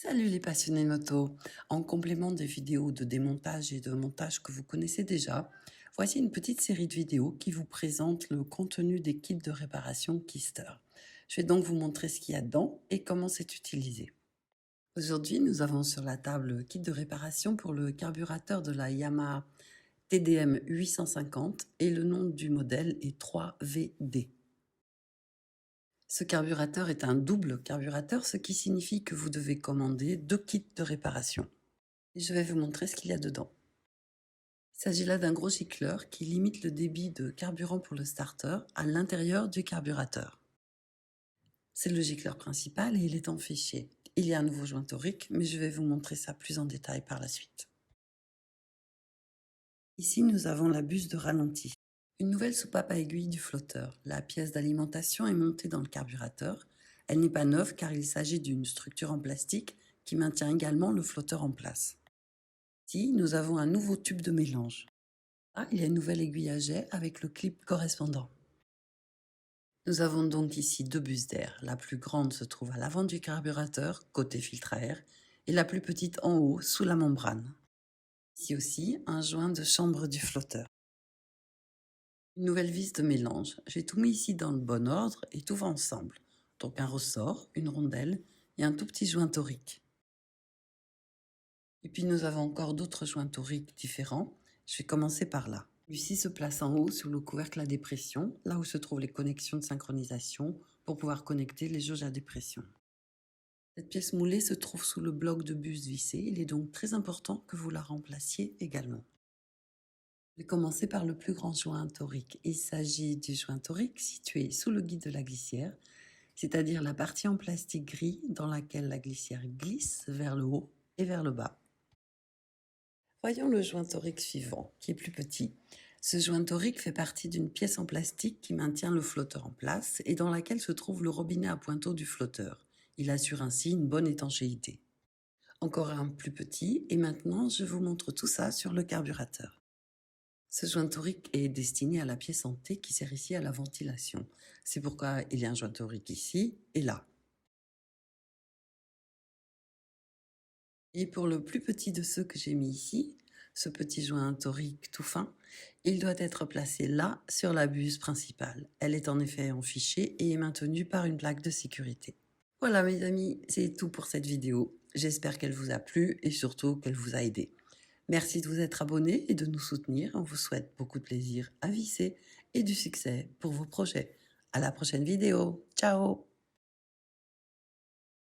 Salut les passionnés de moto! En complément des vidéos de démontage et de montage que vous connaissez déjà, voici une petite série de vidéos qui vous présente le contenu des kits de réparation Kister. Je vais donc vous montrer ce qu'il y a dedans et comment c'est utilisé. Aujourd'hui, nous avons sur la table le kit de réparation pour le carburateur de la Yamaha TDM 850 et le nom du modèle est 3VD. Ce carburateur est un double carburateur, ce qui signifie que vous devez commander 2 kits de réparation. Et je vais vous montrer ce qu'il y a dedans. Il s'agit là d'un gros gicleur qui limite le débit de carburant pour le starter à l'intérieur du carburateur. C'est le gicleur principal et il est en fichier. Il y a un nouveau joint torique, mais je vais vous montrer ça plus en détail par la suite. Ici, nous avons la buse de ralenti. Une nouvelle soupape à aiguille du flotteur. La pièce d'alimentation est montée dans le carburateur. Elle n'est pas neuve car il s'agit d'une structure en plastique qui maintient également le flotteur en place. Ici, nous avons un nouveau tube de mélange. Là, il y a une nouvelle aiguille à jet avec le clip correspondant. Nous avons donc ici 2 buses d'air. La plus grande se trouve à l'avant du carburateur, côté filtre à air, et la plus petite en haut, sous la membrane. Ici aussi, un joint de chambre du flotteur. Une nouvelle vis de mélange. J'ai tout mis ici dans le bon ordre et tout va ensemble. Donc un ressort, une rondelle et un tout petit joint torique. Et puis nous avons encore d'autres joints toriques différents. Je vais commencer par là. Celui-ci se place en haut sur le couvercle à dépression, là où se trouvent les connexions de synchronisation pour pouvoir connecter les jauges à dépression. Cette pièce moulée se trouve sous le bloc de buse vissé. Il est donc très important que vous la remplaciez également. Je vais commencer par le plus grand joint torique. Il s'agit du joint torique situé sous le guide de la glissière, c'est-à-dire la partie en plastique gris dans laquelle la glissière glisse vers le haut et vers le bas. Voyons le joint torique suivant, qui est plus petit. Ce joint torique fait partie d'une pièce en plastique qui maintient le flotteur en place et dans laquelle se trouve le robinet à pointeau du flotteur. Il assure ainsi une bonne étanchéité. Encore un plus petit, et maintenant je vous montre tout ça sur le carburateur. Ce joint torique est destiné à la pièce en T qui sert ici à la ventilation. C'est pourquoi il y a un joint torique ici et là. Et pour le plus petit de ceux que j'ai mis ici, ce petit joint torique tout fin, il doit être placé là sur la buse principale. Elle est en effet en fichier et est maintenue par une plaque de sécurité. Voilà mes amis, c'est tout pour cette vidéo. J'espère qu'elle vous a plu et surtout qu'elle vous a aidé. Merci de vous être abonné et de nous soutenir. On vous souhaite beaucoup de plaisir à visser et du succès pour vos projets. À la prochaine vidéo. Ciao!